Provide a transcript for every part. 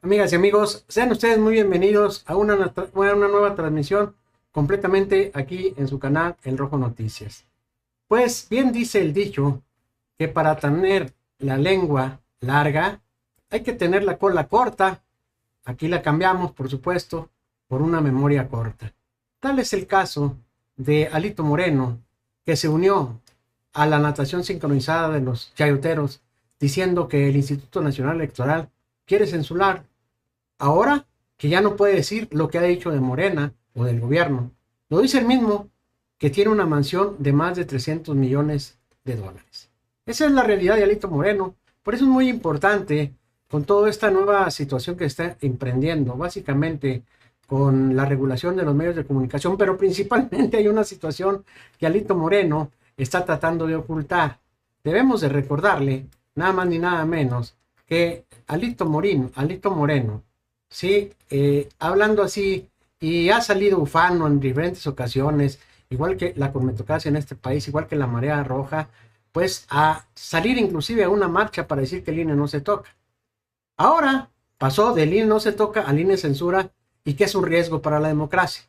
Amigas y amigos, sean ustedes muy bienvenidos a una nueva transmisión completamente aquí en su canal El Rojo Noticias. Pues bien dice el dicho que para tener la lengua larga hay que tener la cola corta. Aquí la cambiamos, por supuesto, por una memoria corta. Tal es el caso de Alito Moreno, que se unió a la natación sincronizada de los chayoteros, diciendo que el Instituto Nacional Electoral quiere censurar. Ahora que ya no puede decir lo que ha dicho de Morena o del gobierno. Lo dice el mismo que tiene una mansión de más de 300 millones de dólares. Esa es la realidad de Alito Moreno. Por eso es muy importante, con toda esta nueva situación que está emprendiendo, básicamente con la regulación de los medios de comunicación, pero principalmente hay una situación que Alito Moreno está tratando de ocultar. Debemos de recordarle, nada más ni nada menos, que Alito Moreno, sí, hablando así, y ha salido ufano en diferentes ocasiones, igual que la conmetocracia en este país, igual que la marea roja, pues a salir inclusive a una marcha para decir que el INE no se toca. Ahora pasó del INE no se toca al INE censura y que es un riesgo para la democracia.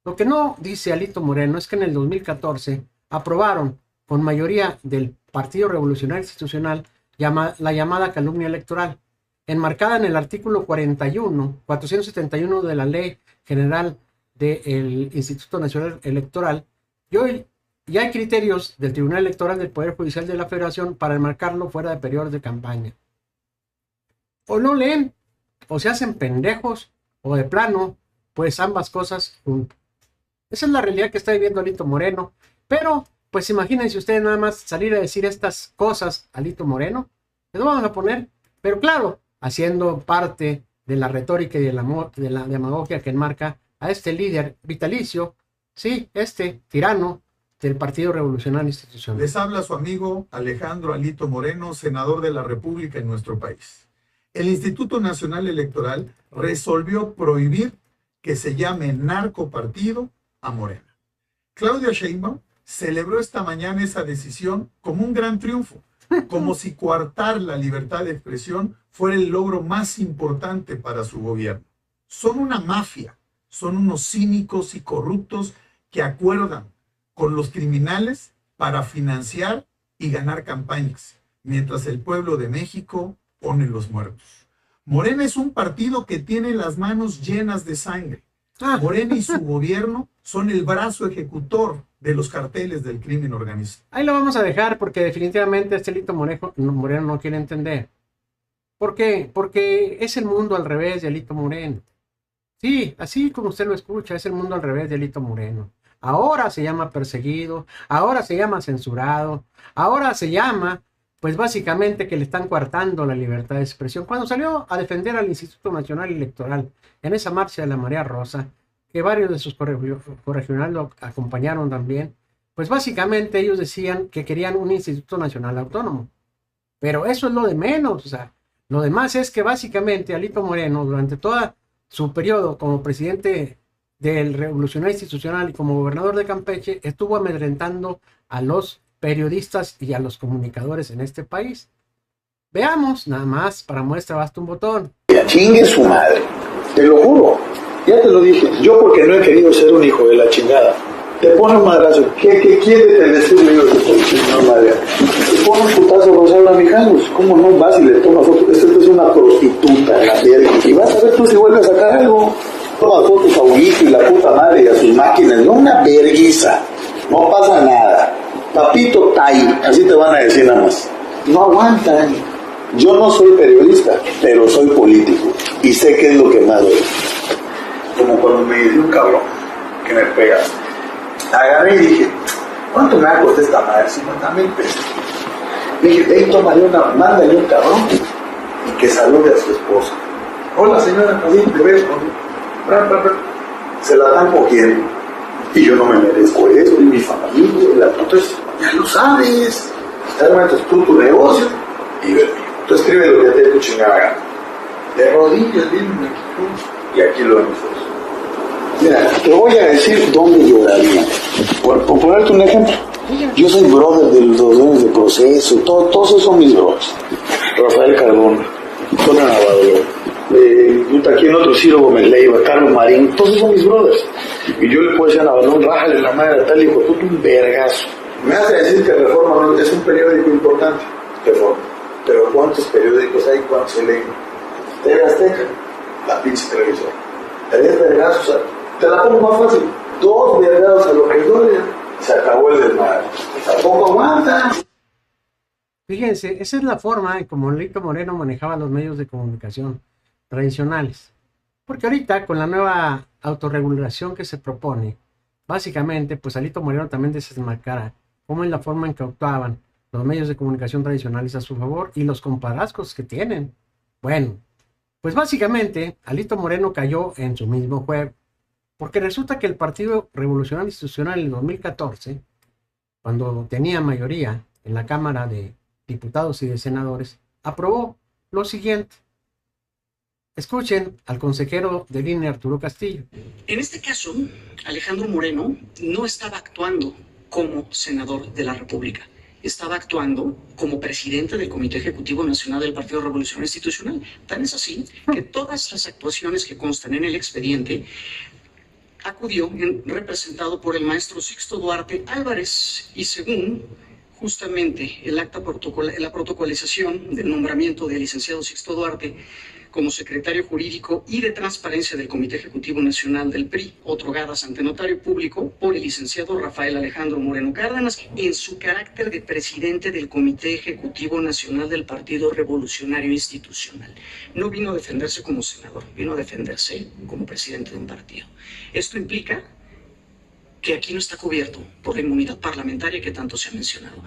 Lo que no dice Alito Moreno es que en el 2014 aprobaron con mayoría del Partido Revolucionario Institucional la llamada calumnia electoral, enmarcada en el artículo 471 de la Ley General del Instituto Nacional Electoral, y hoy ya hay criterios del Tribunal Electoral del Poder Judicial de la Federación para enmarcarlo fuera de periodos de campaña. O no leen, o se hacen pendejos, o de plano, pues ambas cosas juntas. Esa es la realidad que está viviendo Alito Moreno, pero pues imagínense ustedes nada más salir a decir estas cosas a Alito Moreno, le vamos a poner, pero claro, haciendo parte de la retórica y de la demagogia que enmarca a este líder vitalicio, sí, este tirano del Partido Revolucionario Institucional. Les habla su amigo Alejandro Alito Moreno, senador de la República en nuestro país. El Instituto Nacional Electoral resolvió prohibir que se llame narcopartido a Morena. Claudia Sheinbaum celebró esta mañana esa decisión como un gran triunfo, como si coartar la libertad de expresión fuera el logro más importante para su gobierno. Son una mafia, son unos cínicos y corruptos que acuerdan con los criminales para financiar y ganar campañas, mientras el pueblo de México pone los muertos. Morena es un partido que tiene las manos llenas de sangre. Morena y su gobierno son el brazo ejecutor de los carteles del crimen organizado. Ahí lo vamos a dejar porque definitivamente este Alito Moreno no quiere entender. ¿Por qué? Porque es el mundo al revés de Alito Moreno. Sí, así como usted lo escucha, es el mundo al revés de Alito Moreno. Ahora se llama perseguido, ahora se llama censurado, ahora se llama, pues básicamente que le están coartando la libertad de expresión. Cuando salió a defender al Instituto Nacional Electoral en esa marcha de la Marea Rosa, que varios de sus corregionales lo acompañaron también, pues básicamente ellos decían que querían un Instituto Nacional Autónomo. Pero eso es lo de menos, o sea, lo demás es que básicamente Alito Moreno, durante todo su periodo como presidente del Revolucionario Institucional y como gobernador de Campeche, estuvo amedrentando a los periodistas y a los comunicadores en este país. Veamos, nada más, para muestra basta un botón. Chingue su madre, te lo juro, ya te lo dije, yo porque no he querido ser un hijo de la chingada. Te pone un madrazo, ¿qué quiere decirle yo no, madre? Te pone un putazo Rosario Mijanos, ¿cómo no vas y le tomas fotos? Esta es una prostituta en la verga, y vas a ver tú si vuelves a sacar algo. Toma fotos a un hijo y la puta madre y a sus máquinas, no una verguiza, no pasa nada. Papito Tai, así te van a decir nada más. No aguantan. Yo no soy periodista, pero soy político y sé qué es lo que más doy. Como cuando me dice un cabrón que me pega. Agarré y dije, ¿cuánto me va a costar esta madre? 50,000 pesos. Le dije, hey, mándale un cabrón y que salude a su esposa. Hola señora, así te ves con se la están cogiendo. Y yo no me merezco eso, y mi familia, entonces, ya lo sabes. Entonces tú tu negocio y ve. Tú escribe lo que te dé tu chingada gana. De rodillas, viene un equipo y aquí lo vemos. Mira, te voy a decir dónde lloraría. Por ponerte un ejemplo, yo soy brother de los dueños de Proceso, todos esos son mis brothers. Rafael Carbón, Antonio Navarro, Aquí en otro Ciro Gómez Leiva, Carlos Marín, todos son mis brothers. Y yo le puedo decir a Navalón, rájale la madre a tal hijo, tú un vergazo. Me hace decir que Reforma no es un periódico importante, Reforma. Pero ¿cuántos periódicos hay? ¿Cuántos se leen? TV Azteca, la pinche televisión. 3 vergazos, te la pongo más fácil. 2 vergazos a lo que duele, se acabó el desmadre. Tampoco aguanta. Fíjense, esa es la forma en como Alito Moreno manejaba los medios de comunicación tradicionales. Porque ahorita, con la nueva autorregulación que se propone, básicamente, pues Alito Moreno también desmarcará cómo es la forma en que actuaban los medios de comunicación tradicionales a su favor y los compadrazgos que tienen. Bueno, pues básicamente, Alito Moreno cayó en su mismo juego, porque resulta que el Partido Revolucionario Institucional en el 2014, cuando tenía mayoría en la Cámara de Diputados y de Senadores, aprobó lo siguiente. Escuchen al consejero del INE, Arturo Castillo. En este caso, Alejandro Moreno no estaba actuando como senador de la República, estaba actuando como presidente del Comité Ejecutivo Nacional del Partido Revolucionario Institucional. Tan es así que todas las actuaciones que constan en el expediente acudió representado por el maestro Sixto Duarte Álvarez y según justamente la protocolización del nombramiento del licenciado Sixto Duarte como secretario jurídico y de transparencia del Comité Ejecutivo Nacional del PRI, otorgadas ante notario público por el licenciado Rafael Alejandro Moreno Cárdenas, en su carácter de presidente del Comité Ejecutivo Nacional del Partido Revolucionario Institucional. No vino a defenderse como senador, vino a defenderse como presidente de un partido. Esto implica que aquí no está cubierto por la inmunidad parlamentaria que tanto se ha mencionado.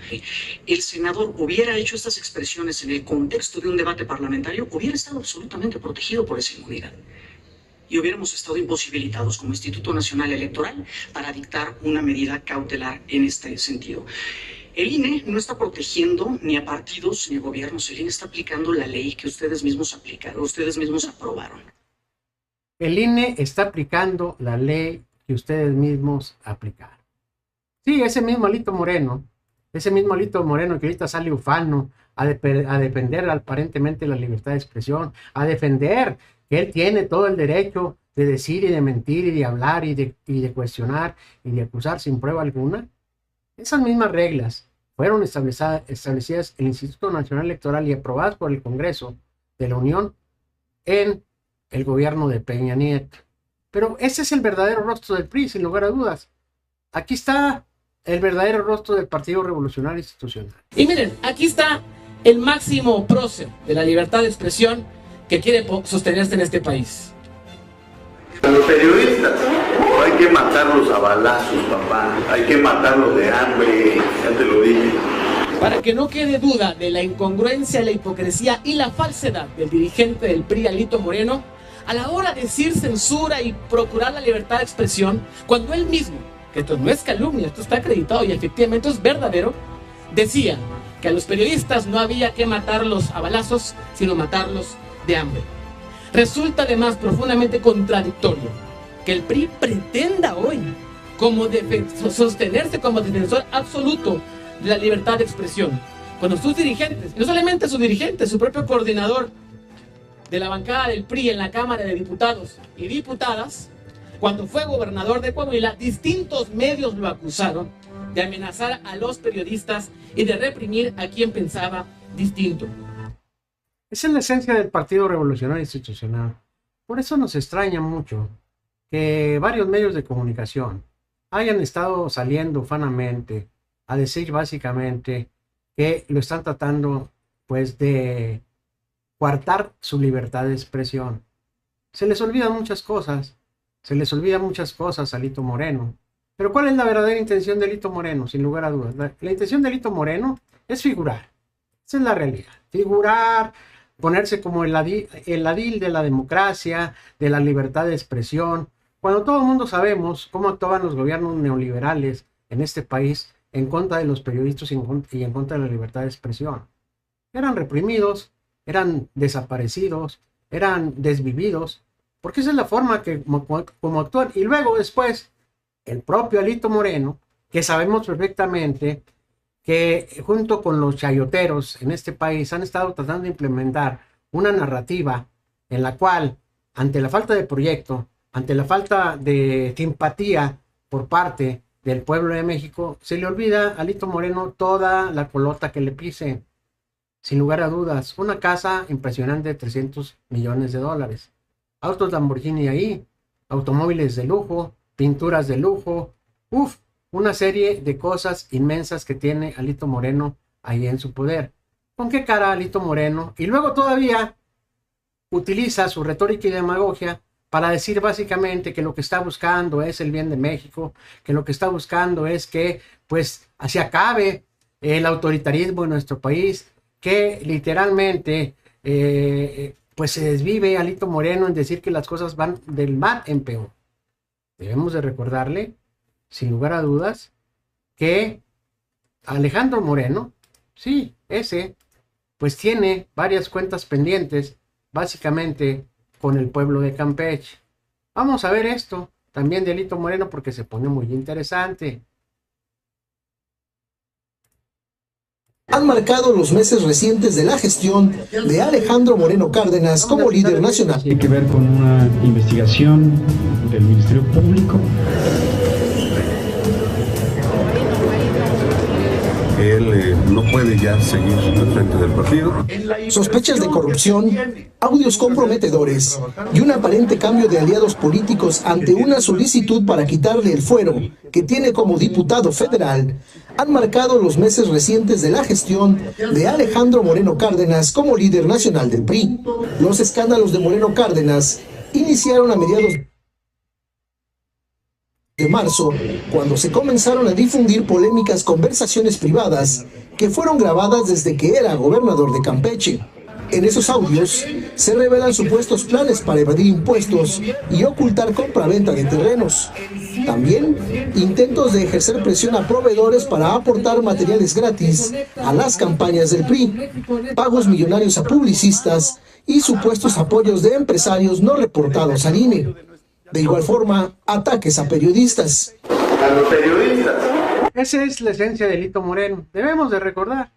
El senador hubiera hecho estas expresiones en el contexto de un debate parlamentario, hubiera estado absolutamente protegido por esa inmunidad. Y hubiéramos estado imposibilitados como Instituto Nacional Electoral para dictar una medida cautelar en este sentido. El INE no está protegiendo ni a partidos ni a gobiernos, el INE está aplicando la ley que ustedes mismos aplicaron, ustedes mismos aprobaron. El INE está aplicando la ley que ustedes mismos aplicaron. Sí, ese mismo Alito Moreno que ahorita sale ufano a defender aparentemente la libertad de expresión, a defender que él tiene todo el derecho de decir y de mentir y de hablar y de cuestionar y de acusar sin prueba alguna. Esas mismas reglas fueron establecidas en el Instituto Nacional Electoral y aprobadas por el Congreso de la Unión en el gobierno de Peña Nieto. Pero ese es el verdadero rostro del PRI, sin lugar a dudas. Aquí está el verdadero rostro del Partido Revolucionario Institucional. Y miren, aquí está el máximo prócer de la libertad de expresión que quiere sostenerse en este país. A los periodistas hay que matarlos a balazos, papá. Hay que matarlos de hambre, ya te lo dije. Para que no quede duda de la incongruencia, la hipocresía y la falsedad del dirigente del PRI, Alito Moreno, a la hora de decir censura y procurar la libertad de expresión, cuando él mismo, que esto no es calumnia, esto está acreditado y efectivamente es verdadero, decía que a los periodistas no había que matarlos a balazos, sino matarlos de hambre. Resulta además profundamente contradictorio que el PRI pretenda hoy sostenerse como defensor absoluto de la libertad de expresión, cuando sus dirigentes, y no solamente sus dirigentes, su propio coordinador de la bancada del PRI en la Cámara de Diputados y Diputadas, cuando fue gobernador de Coahuila, distintos medios lo acusaron de amenazar a los periodistas y de reprimir a quien pensaba distinto. Esa es la esencia del Partido Revolucionario Institucional. Por eso nos extraña mucho que varios medios de comunicación hayan estado saliendo ufanamente a decir básicamente que lo están tratando pues de coartar su libertad de expresión. Se les olvidan muchas cosas a Alito Moreno. Pero ¿cuál es la verdadera intención de Alito Moreno? Sin lugar a dudas, la intención de Alito Moreno es figurar. Esa es la realidad. Figurar, ponerse como el ladil de la democracia, de la libertad de expresión, cuando todo el mundo sabemos cómo actuaban los gobiernos neoliberales en este país en contra de los periodistas y en contra de la libertad de expresión. Eran reprimidos, eran desaparecidos, eran desvividos, porque esa es la forma como actúan. Y luego después, el propio Alito Moreno, que sabemos perfectamente que junto con los chayoteros en este país han estado tratando de implementar una narrativa en la cual, ante la falta de proyecto, ante la falta de simpatía por parte del pueblo de México, se le olvida a Alito Moreno toda la colota que le pise. Sin lugar a dudas, una casa impresionante de 300 millones de dólares. Autos Lamborghini ahí, automóviles de lujo, pinturas de lujo, una serie de cosas inmensas que tiene Alito Moreno ahí en su poder. ¿Con qué cara Alito Moreno? Y luego todavía utiliza su retórica y demagogia para decir básicamente que lo que está buscando es el bien de México, que lo que está buscando es que pues así acabe el autoritarismo en nuestro país, que literalmente pues se desvive Alito Moreno en decir que las cosas van del mal en peor. Debemos de recordarle, sin lugar a dudas, que Alejandro Moreno, sí, ese, pues tiene varias cuentas pendientes, básicamente con el pueblo de Campeche. Vamos a ver esto también de Alito Moreno porque se pone muy interesante. Han marcado los meses recientes de la gestión de Alejandro Moreno Cárdenas como líder nacional. Tiene que ver con una investigación del Ministerio Público. Él no puede ya seguir al frente del partido. Sospechas de corrupción, audios comprometedores y un aparente cambio de aliados políticos ante una solicitud para quitarle el fuero que tiene como diputado federal han marcado los meses recientes de la gestión de Alejandro Moreno Cárdenas como líder nacional del PRI. Los escándalos de Moreno Cárdenas iniciaron a mediados de marzo, cuando se comenzaron a difundir polémicas conversaciones privadas que fueron grabadas desde que era gobernador de Campeche. En esos audios se revelan supuestos planes para evadir impuestos y ocultar compraventa de terrenos. También intentos de ejercer presión a proveedores para aportar materiales gratis a las campañas del PRI, pagos millonarios a publicistas y supuestos apoyos de empresarios no reportados al INE. De igual forma, ataques a periodistas. A los periodistas. Esa es la esencia de Alito Moreno. Debemos de recordar.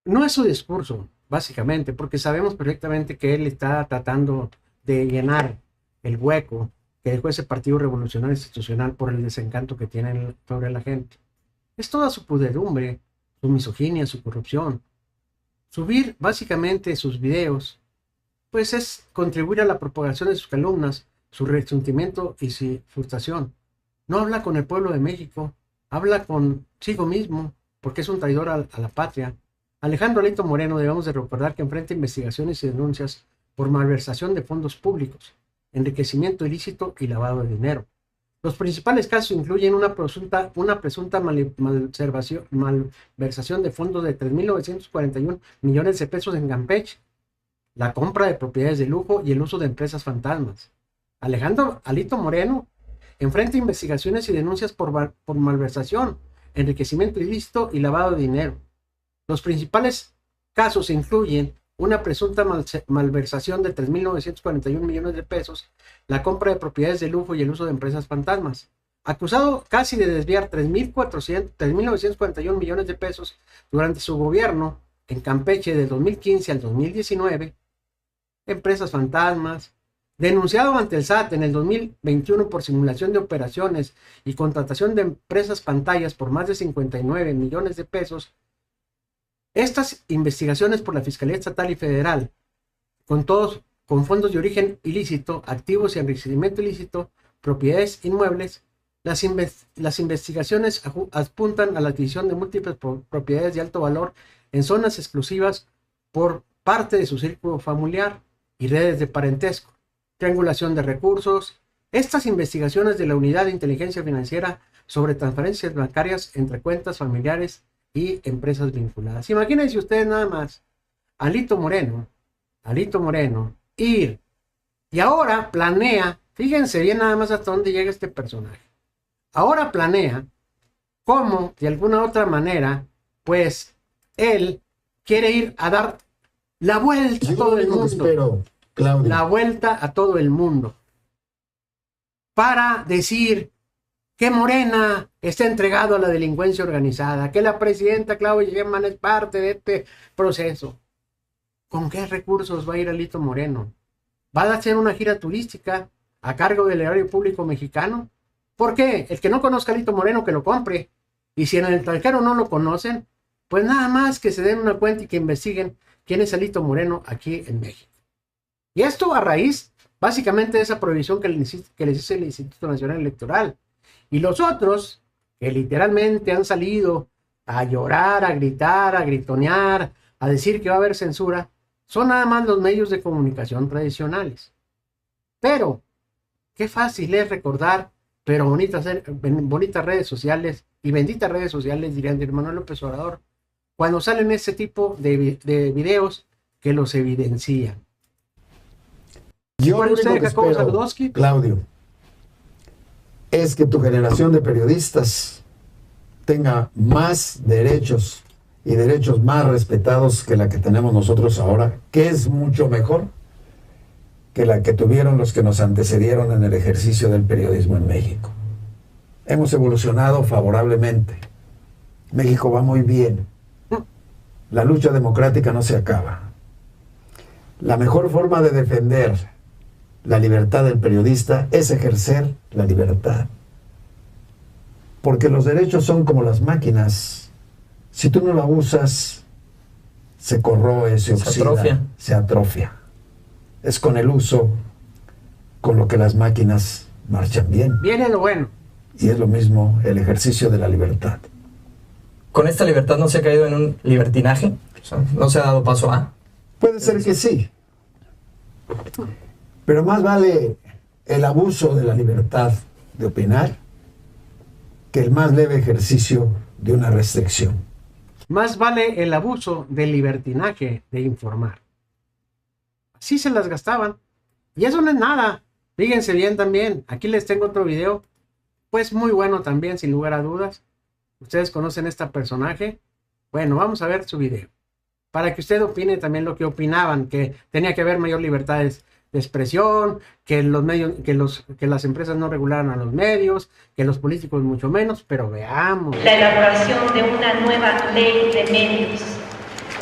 No es su discurso, básicamente, porque sabemos perfectamente que él está tratando de llenar el hueco que dejó ese Partido Revolucionario Institucional por el desencanto que tiene sobre la gente. Es toda su pudredumbre, su misoginia, su corrupción. Subir básicamente sus videos pues es contribuir a la propagación de sus calumnias, su resentimiento y su frustración. No habla con el pueblo de México, habla consigo mismo, porque es un traidor a la patria. Alejandro Alito Moreno debemos de recordar que enfrenta investigaciones y denuncias por malversación de fondos públicos, enriquecimiento ilícito y lavado de dinero. Los principales casos incluyen una presunta malversación de fondos de 3.941 millones de pesos en Campeche, la compra de propiedades de lujo y el uso de empresas fantasmas. Alejandro Alito Moreno enfrenta investigaciones y denuncias por malversación, enriquecimiento ilícito y lavado de dinero. Los principales casos incluyen una presunta malversación de 3.941 millones de pesos, la compra de propiedades de lujo y el uso de empresas fantasmas. Acusado casi de desviar 3.941 millones de pesos durante su gobierno en Campeche del 2015 al 2019, empresas fantasmas, denunciado ante el SAT en el 2021 por simulación de operaciones y contratación de empresas pantallas por más de 59 millones de pesos. Estas investigaciones por la Fiscalía Estatal y Federal, con fondos de origen ilícito, activos y enriquecimiento ilícito, propiedades inmuebles, las investigaciones apuntan a la adquisición de múltiples propiedades de alto valor en zonas exclusivas por parte de su círculo familiar y redes de parentesco, triangulación de recursos. Estas investigaciones de la Unidad de Inteligencia Financiera sobre transferencias bancarias entre cuentas familiares y empresas vinculadas. Imagínense ustedes nada más, Alito Moreno, ir, y ahora planea, fíjense bien nada más hasta dónde llega este personaje, ahora planea cómo de alguna otra manera, pues, él quiere ir a dar la vuelta a todo el mundo. La vuelta a todo el mundo. Para decir que Morena está entregado a la delincuencia organizada, que la presidenta Claudia Sheinbaum es parte de este proceso. ¿con qué recursos va a ir Alito Moreno? ¿Va a hacer una gira turística a cargo del erario público mexicano? ¿Por qué? El que no conozca a Alito Moreno, que lo compre. Y si en el extranjero no lo conocen, pues nada más que se den una cuenta y que investiguen quién es Alito Moreno aquí en México. Y esto a raíz, básicamente, de esa prohibición que les hizo el Instituto Nacional Electoral. Y los otros, que literalmente han salido a llorar, a gritar, a gritonear, a decir que va a haber censura, son nada más los medios de comunicación tradicionales. Pero, qué fácil es recordar, pero bonitas redes sociales y benditas redes sociales, dirían de Manuel López Obrador, cuando salen ese tipo de videos que los evidencian. Yo lo único que espero, Claudio, es que tu generación de periodistas tenga más derechos y derechos más respetados que la que tenemos nosotros ahora, que es mucho mejor que la que tuvieron los que nos antecedieron en el ejercicio del periodismo en México. Hemos evolucionado favorablemente. México va muy bien. La lucha democrática no se acaba. La mejor forma de defender la libertad del periodista es ejercer la libertad. Porque los derechos son como las máquinas. Si tú no la usas, se corroe, se oxida, se atrofia. Es con el uso con lo que las máquinas marchan bien. Viene lo bueno. Y es lo mismo el ejercicio de la libertad. ¿Con esta libertad no se ha caído en un libertinaje? O sea, ¿no se ha dado paso a? Puede ser que sí. Pero más vale el abuso de la libertad de opinar que el más leve ejercicio de una restricción. Más vale el abuso del libertinaje de informar. Así se las gastaban. Y eso no es nada. Fíjense bien también. Aquí les tengo otro video. Pues muy bueno también, sin lugar a dudas. ¿Ustedes conocen a este personaje? Bueno, vamos a ver su video. Para que usted opine también lo que opinaban. Que tenía que haber mayor libertad de expresión. Que los medios, que las empresas no regularan a los medios. Que los políticos mucho menos. Pero veamos. La elaboración de una nueva ley de medios.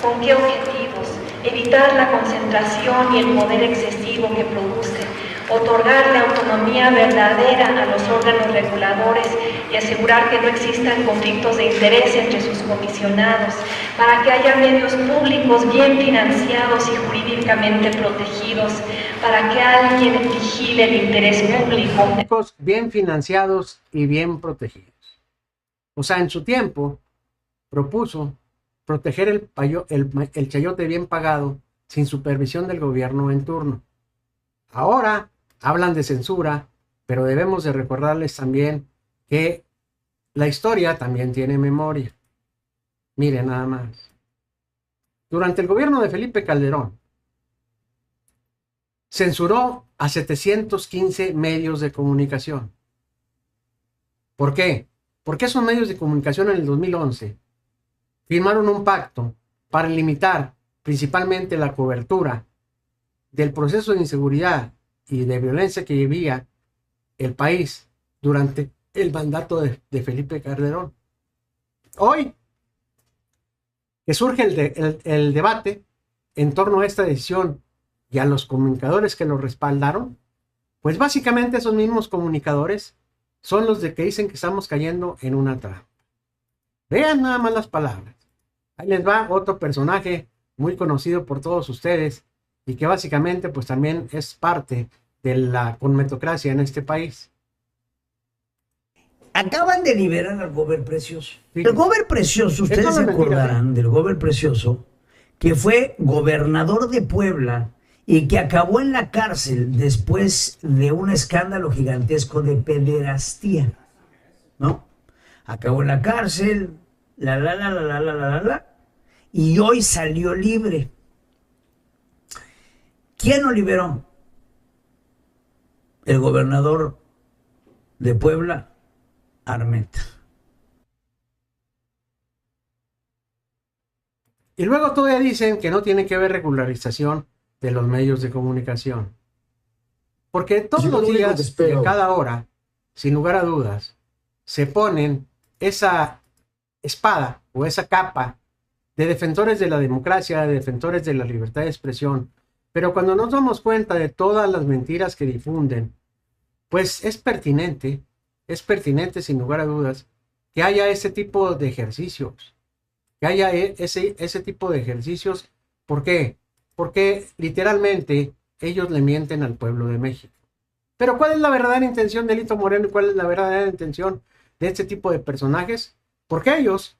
¿Con qué objetivos? Evitar la concentración y el poder excesivo que produce, otorgarle autonomía verdadera a los órganos reguladores y asegurar que no existan conflictos de interés entre sus comisionados, para que haya medios públicos bien financiados y jurídicamente protegidos, para que alguien vigile el interés público. Bien financiados y bien protegidos. O sea, en su tiempo propuso proteger el chayote bien pagado sin supervisión del gobierno en turno. Ahora hablan de censura, pero debemos de recordarles también que la historia también tiene memoria. Miren nada más. Durante el gobierno de Felipe Calderón, censuró a 715 medios de comunicación. ¿Por qué? Porque esos medios de comunicación en el 2011 firmaron un pacto para limitar principalmente la cobertura del proceso de inseguridad y de violencia que vivía el país durante el mandato de Felipe Calderón. Hoy que surge el debate en torno a esta decisión y a los comunicadores que lo respaldaron, pues básicamente esos mismos comunicadores son los de que dicen que estamos cayendo en una trampa. Vean nada más las palabras. Ahí les va otro personaje muy conocido por todos ustedes y que básicamente pues también es parte de la conmetocracia en este país. Acaban de liberar al Gober Precioso. Sí. El Gober Precioso, ustedes se acordarán del Gober Precioso, que fue gobernador de Puebla y que acabó en la cárcel después de un escándalo gigantesco de pederastía, ¿no? Acabó en la cárcel, y hoy salió libre. ¿Quién lo liberó? El gobernador de Puebla, Armenta. Y luego todavía dicen que no tiene que haber regularización de los medios de comunicación. Porque todos los días y a cada hora, sin lugar a dudas, se ponen esa espada o esa capa de defensores de la democracia, de defensores de la libertad de expresión. Pero cuando nos damos cuenta de todas las mentiras que difunden, pues es pertinente sin lugar a dudas, que haya ese tipo de ejercicios. Que haya ese tipo de ejercicios. ¿Por qué? Porque literalmente ellos le mienten al pueblo de México. Pero ¿cuál es la verdadera intención de Alito Moreno y cuál es la verdadera intención de este tipo de personajes? Porque ellos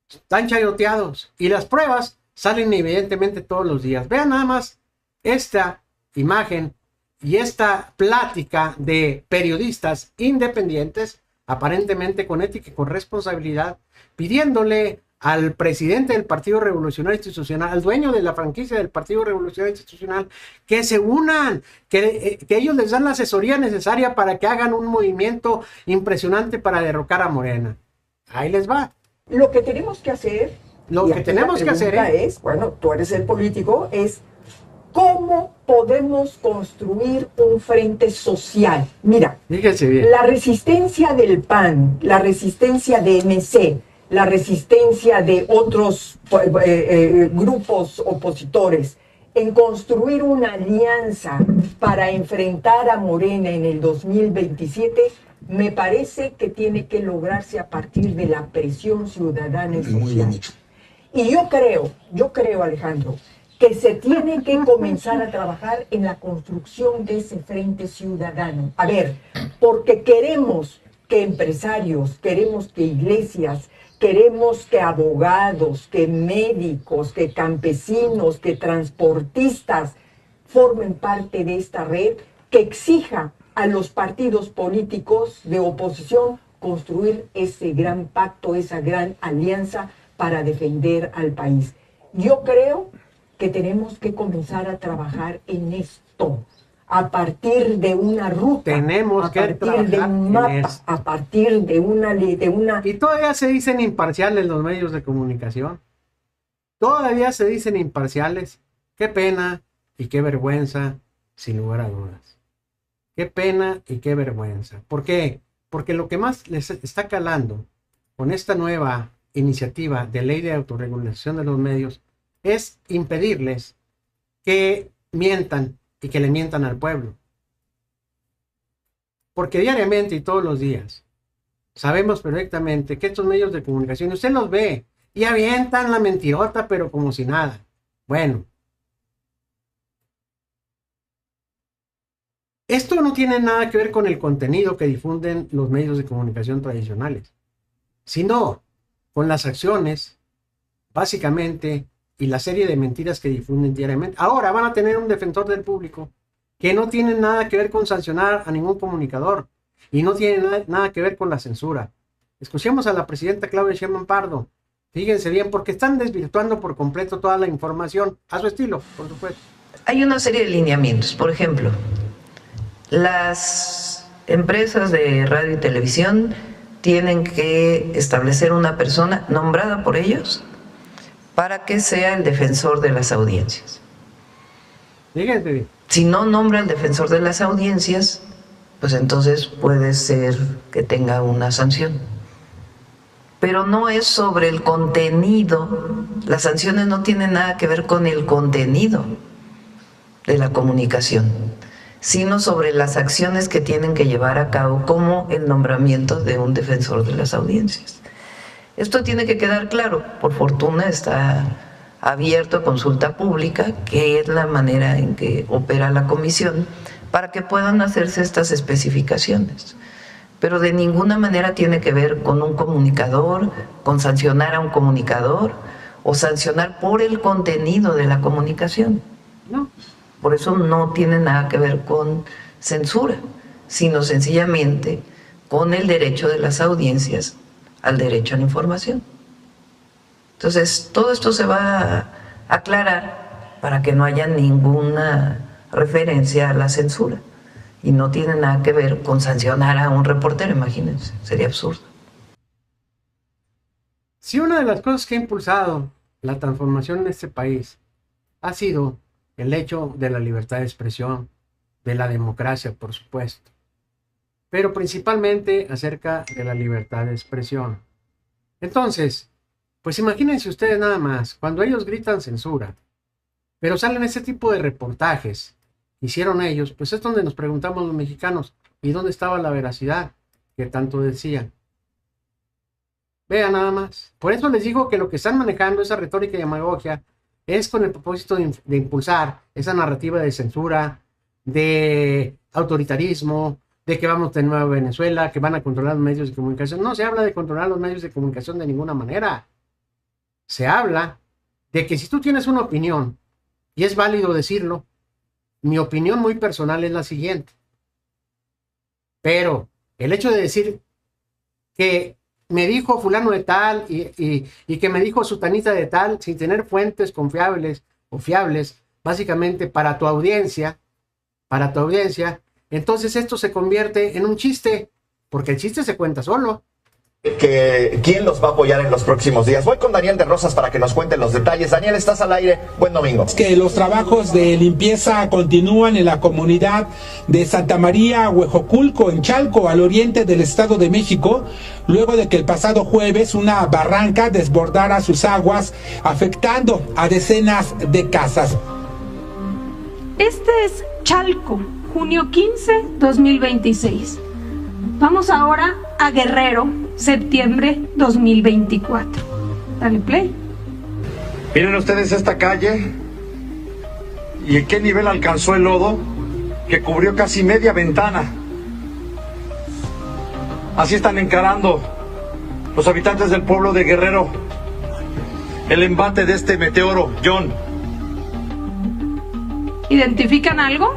están chayoteados y las pruebas salen evidentemente todos los días. Vean nada más esta imagen y esta plática de periodistas independientes, aparentemente con ética y con responsabilidad, pidiéndole al presidente del Partido Revolucionario Institucional, al dueño de la franquicia del Partido Revolucionario Institucional, que se unan, que ellos les dan la asesoría necesaria para que hagan un movimiento impresionante para derrocar a Morena. Ahí les va. Lo que tenemos que hacer, es, bueno, tú eres el político, es cómo podemos construir un frente social. Mira, fíjense bien. La resistencia del PAN, la resistencia de MC, la resistencia de otros grupos opositores en construir una alianza para enfrentar a Morena en el 2027, me parece que tiene que lograrse a partir de la presión ciudadana y social. Y yo creo, Alejandro, que se tiene que comenzar a trabajar en la construcción de ese frente ciudadano. A ver, porque queremos que empresarios, queremos que iglesias, queremos que abogados, que médicos, que campesinos, que transportistas formen parte de esta red que exija a los partidos políticos de oposición construir ese gran pacto, esa gran alianza para defender al país. Yo creo que tenemos que comenzar a trabajar en esto, a partir de una ruta, a partir de un mapa, a partir de una... Y todavía se dicen imparciales los medios de comunicación. Todavía se dicen imparciales. Qué pena y qué vergüenza, sin lugar a dudas. Qué pena y qué vergüenza. ¿Por qué? Porque lo que más les está calando con esta nueva iniciativa de ley de autorregulación de los medios es impedirles que mientan y que le mientan al pueblo. Porque diariamente y todos los días sabemos perfectamente que estos medios de comunicación, usted los ve y avientan la mentirota, pero como si nada. Bueno, esto no tiene nada que ver con el contenido que difunden los medios de comunicación tradicionales, sino con las acciones, básicamente, y la serie de mentiras que difunden diariamente. Ahora van a tener un defensor del público que no tiene nada que ver con sancionar a ningún comunicador y no tiene nada que ver con la censura. Escuchemos a la presidenta Claudia Sheinbaum Pardo. Fíjense bien, porque están desvirtuando por completo toda la información, a su estilo, por supuesto. Hay una serie de lineamientos. Por ejemplo, las empresas de radio y televisión tienen que establecer una persona nombrada por ellos para que sea el defensor de las audiencias. Fíjense bien. Si no nombra al defensor de las audiencias, pues entonces puede ser que tenga una sanción. Pero no es sobre el contenido. Las sanciones no tienen nada que ver con el contenido de la comunicación, sino sobre las acciones que tienen que llevar a cabo, como el nombramiento de un defensor de las audiencias. Esto tiene que quedar claro. Por fortuna está abierto a consulta pública, que es la manera en que opera la comisión, para que puedan hacerse estas especificaciones. Pero de ninguna manera tiene que ver con un comunicador, con sancionar a un comunicador o sancionar por el contenido de la comunicación. No. Por eso no tiene nada que ver con censura, sino sencillamente con el derecho de las audiencias al derecho a la información. Entonces, todo esto se va a aclarar para que no haya ninguna referencia a la censura. Y no tiene nada que ver con sancionar a un reportero, imagínense, sería absurdo. Si una de las cosas que ha impulsado la transformación en este país ha sido el hecho de la libertad de expresión, de la democracia, por supuesto, pero principalmente acerca de la libertad de expresión. Entonces, Pues imagínense ustedes nada más, cuando ellos gritan censura, pero salen ese tipo de reportajes que hicieron ellos, pues es donde nos preguntamos los mexicanos, ¿y dónde estaba la veracidad que tanto decían? Vean nada más. Por eso les digo que lo que están manejando, esa retórica y demagogia, es con el propósito de impulsar esa narrativa de censura, de autoritarismo, de que vamos de nuevo a Venezuela, que van a controlar los medios de comunicación. No se habla de controlar los medios de comunicación de ninguna manera. Se habla de que si tú tienes una opinión, y es válido decirlo, mi opinión muy personal es la siguiente. Pero el hecho de decir que me dijo fulano de tal y que me dijo sutanita de tal, sin tener fuentes confiables o fiables, básicamente para tu audiencia, entonces esto se convierte en un chiste, porque el chiste se cuenta solo. ¿Quién los va a apoyar en los próximos días? Voy con Daniel de Rosas para que nos cuente los detalles. Daniel, estás al aire. Buen domingo. Que los trabajos de limpieza continúan en la comunidad de Santa María, Huejoculco, en Chalco, al oriente del Estado de México, luego de que el pasado jueves una barranca desbordara sus aguas, afectando a decenas de casas. Este es Chalco, junio 15, 2026. Vamos ahora a Guerrero, septiembre 2024. Dale play. Miren ustedes esta calle y en qué nivel alcanzó el lodo que cubrió casi media ventana. Así están encarando los habitantes del pueblo de Guerrero el embate de este meteoro, John. ¿Identifican algo?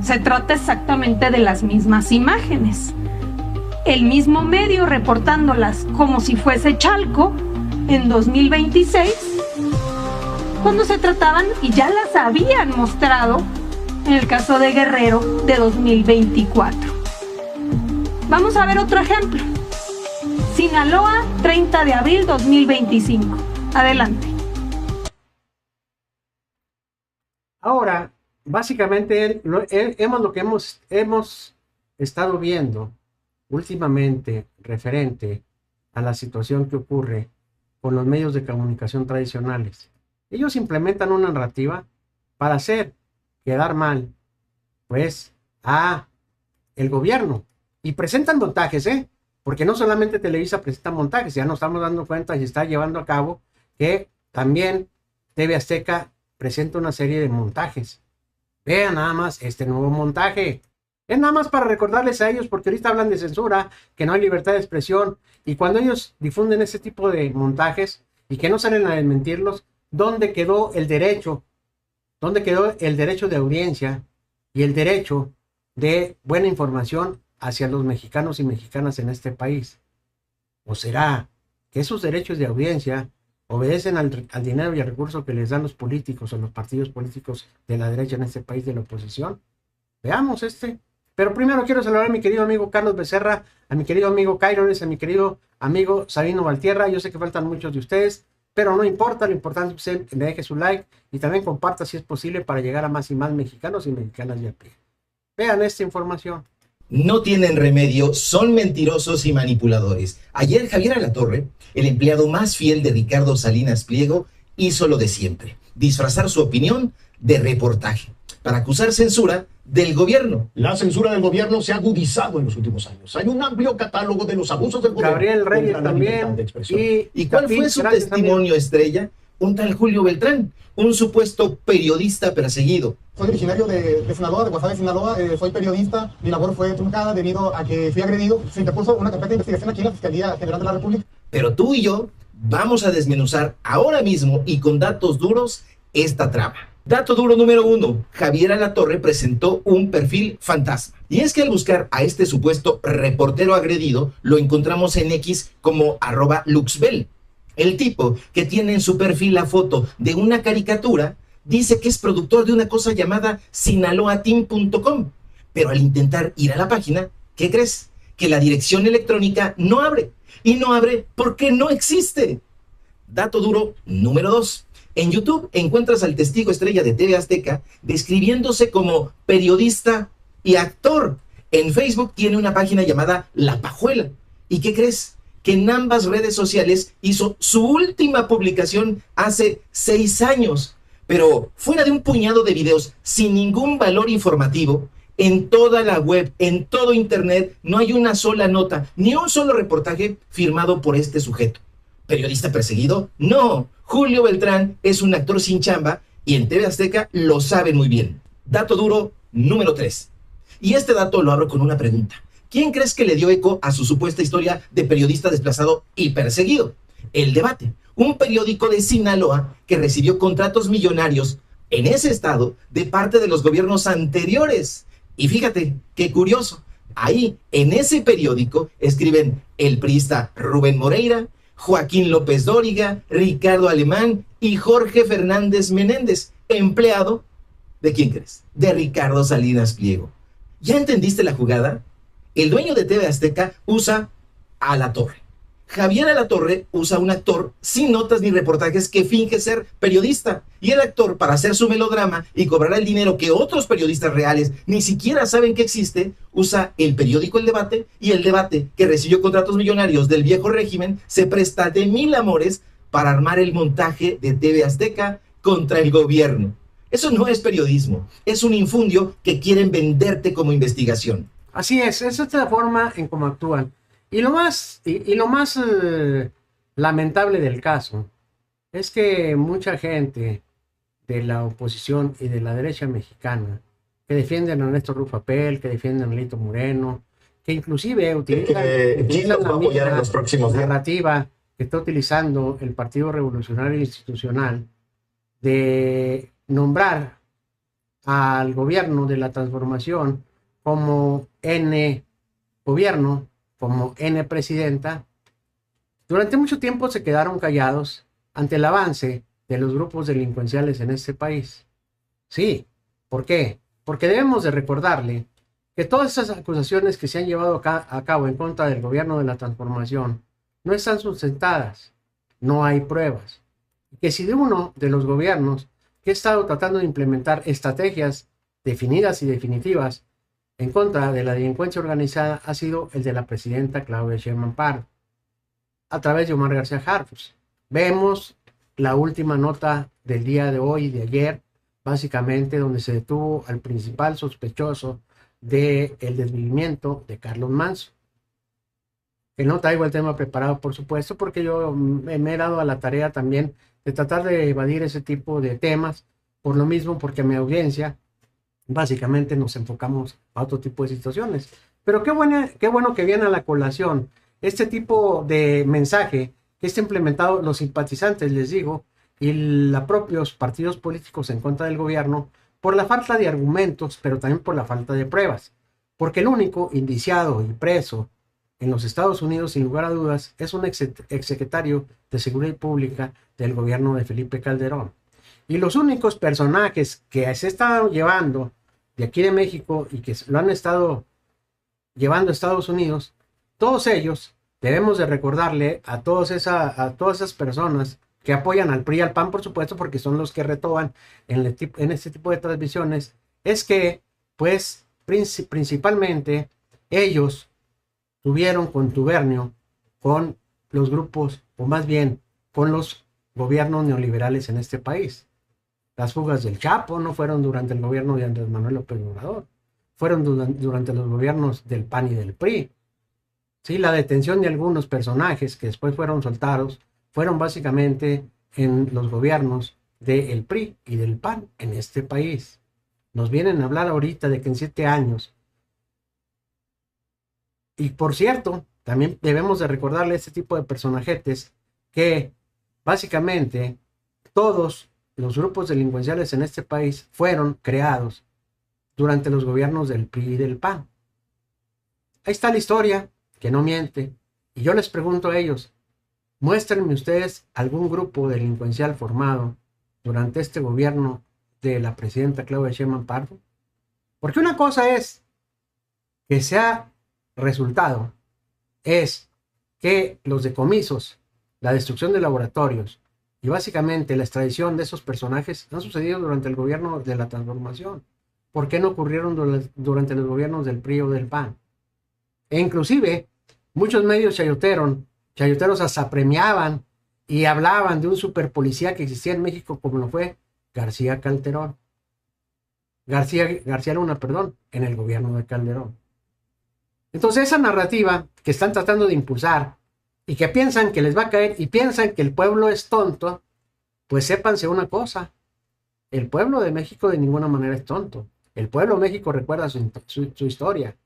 Se trata exactamente de las mismas imágenes. El mismo medio reportándolas como si fuese Chalco en 2026, cuando se trataban y ya las habían mostrado en el caso de Guerrero de 2024. Vamos a ver otro ejemplo. Sinaloa, 30 de abril 2025. Adelante. Ahora, básicamente, lo que hemos estado viendo últimamente referente a la situación que ocurre con los medios de comunicación tradicionales. Ellos implementan una narrativa para hacer quedar mal, pues, a el gobierno. Y presentan montajes, porque no solamente Televisa presenta montajes, ya nos estamos dando cuenta y está llevando a cabo que también TV Azteca presenta una serie de montajes. Vean nada más este nuevo montaje. Es nada más para recordarles a ellos, porque ahorita hablan de censura, que no hay libertad de expresión, y cuando ellos difunden ese tipo de montajes y que no salen a desmentirlos, ¿dónde quedó el derecho? ¿Dónde quedó el derecho de audiencia y el derecho de buena información hacia los mexicanos y mexicanas en este país? ¿O será que esos derechos de audiencia obedecen al dinero y al recurso que les dan los políticos o los partidos políticos de la derecha en este país, de la oposición? Veamos Pero primero quiero saludar a mi querido amigo Carlos Becerra, a mi querido amigo Cairones, a mi querido amigo Sabino Valtierra. Yo sé que faltan muchos de ustedes, pero no importa, lo importante es que le deje su like y también comparta si es posible para llegar a más y más mexicanos y mexicanas de a pie. Vean esta información. No tienen remedio, son mentirosos y manipuladores. Ayer Javier Alatorre, el empleado más fiel de Ricardo Salinas Pliego, hizo lo de siempre: disfrazar su opinión de reportaje para acusar censura del gobierno. La censura del gobierno se ha agudizado en los últimos años. Hay un amplio catálogo de los abusos del gobierno. Gabriel Reyes también. ¿Y cuál fue su testimonio estrella? Un tal Julio Beltrán, un supuesto periodista perseguido. Soy originario de Sinaloa, de Guasave, Sinaloa. Soy periodista. Mi labor fue truncada debido a que fui agredido. Se interpuso una carpeta de investigación aquí en la Fiscalía General de la República. Pero tú y yo vamos a desmenuzar ahora mismo y con datos duros esta trama. Dato duro número 1. Javier Alatorre presentó un perfil fantasma. Y es que al buscar a este supuesto reportero agredido, lo encontramos en X como @luxbel. El tipo, que tiene en su perfil la foto de una caricatura, dice que es productor de una cosa llamada sinaloateam.com. Pero al intentar ir a la página, ¿qué crees? Que la dirección electrónica no abre. Y no abre porque no existe. Dato duro número 2. En YouTube encuentras al testigo estrella de TV Azteca describiéndose como periodista y actor. En Facebook tiene una página llamada La Pajuela. ¿Y qué crees? que en ambas redes sociales hizo su última publicación hace 6 años. Pero fuera de un puñado de videos sin ningún valor informativo, en toda la web, en todo internet, no hay una sola nota, ni un solo reportaje firmado por este sujeto. ¿Periodista perseguido? No, Julio Beltrán es un actor sin chamba y en TV Azteca lo saben muy bien. Dato duro número 3. Y este dato lo abro con una pregunta. ¿Quién crees que le dio eco a su supuesta historia de periodista desplazado y perseguido? El Debate, un periódico de Sinaloa que recibió contratos millonarios en ese estado de parte de los gobiernos anteriores. Y fíjate, qué curioso, ahí en ese periódico escriben el priista Rubén Moreira, Joaquín López Dóriga, Ricardo Alemán y Jorge Fernández Menéndez, empleado, ¿de quién crees? De Ricardo Salinas Pliego. ¿Ya entendiste la jugada? El dueño de TV Azteca usa a Alatorre. Javier Alatorre usa a un actor sin notas ni reportajes que finge ser periodista. Y el actor, para hacer su melodrama y cobrar el dinero que otros periodistas reales ni siquiera saben que existe, usa el periódico El Debate, y El Debate, que recibió contratos millonarios del viejo régimen, se presta de mil amores para armar el montaje de TV Azteca contra el gobierno. Eso no es periodismo, es un infundio que quieren venderte como investigación. Así es, esa es la forma en cómo actúan. Y lo más lamentable del caso es que mucha gente de la oposición y de la derecha mexicana que defienden a Ernesto Rufapel, que defienden a Alito Moreno, que inclusive utilizan la misma narrativa que está utilizando el Partido Revolucionario Institucional de nombrar al gobierno de la transformación como N gobierno, como N presidenta, durante mucho tiempo se quedaron callados ante el avance de los grupos delincuenciales en este país. Sí, ¿por qué? Porque debemos de recordarle que todas esas acusaciones que se han llevado a cabo en contra del gobierno de la transformación no están sustentadas, no hay pruebas. Y que si de uno de los gobiernos que ha estado tratando de implementar estrategias definidas y definitivas en contra de la delincuencia organizada ha sido el de la presidenta Claudia Sheinbaum Pardo, a través de Omar García Harfuch. Vemos la última nota del día de hoy y de ayer, básicamente donde se detuvo al principal sospechoso del desvivimiento de Carlos Manzo. Que no traigo el tema preparado, por supuesto, porque yo me he dado a la tarea también de tratar de evadir ese tipo de temas, por lo mismo, porque mi audiencia básicamente nos enfocamos a otro tipo de situaciones. Pero qué bueno que viene a la colación este tipo de mensaje que está implementado los simpatizantes, les digo, y los propios partidos políticos en contra del gobierno por la falta de argumentos, pero también por la falta de pruebas. Porque el único indiciado y preso en los Estados Unidos, sin lugar a dudas, es un exsecretario de Seguridad Pública del gobierno de Felipe Calderón. Y los únicos personajes que se están llevando de aquí de México y que lo han estado llevando a Estados Unidos, todos ellos debemos de recordarle a todas esas personas que apoyan al PRI y al PAN, por supuesto, porque son los que retoban en este tipo de transmisiones, es que, pues, principalmente ellos tuvieron contubernio con los grupos, o más bien, con los gobiernos neoliberales en este país. Las fugas del Chapo no fueron durante el gobierno de Andrés Manuel López Obrador, fueron durante los gobiernos del PAN y del PRI. Sí, la detención de algunos personajes que después fueron soltados fueron básicamente en los gobiernos del PRI y del PAN en este país. Nos vienen a hablar ahorita de que en 7 años. Y por cierto, también debemos de recordarle a este tipo de personajetes que básicamente todos los grupos delincuenciales en este país fueron creados durante los gobiernos del PRI y del PAN. Ahí está la historia, que no miente. Y yo les pregunto a ellos, muéstrenme ustedes algún grupo delincuencial formado durante este gobierno de la presidenta Claudia Sheinbaum Pardo. Porque una cosa es que sea resultado, es que los decomisos, la destrucción de laboratorios y básicamente la extradición de esos personajes han sucedido durante el gobierno de la transformación. ¿Por qué no ocurrieron durante los gobiernos del PRI o del PAN? E inclusive muchos medios chayoteros chayoteros hasta premiaban y hablaban de un superpolicía que existía en México como lo fue García Luna, perdón, en el gobierno de Calderón. Entonces esa narrativa que están tratando de impulsar y que piensan que les va a caer y piensan que el pueblo es tonto, pues sépanse una cosa, el pueblo de México de ninguna manera es tonto. El pueblo de México recuerda su historia.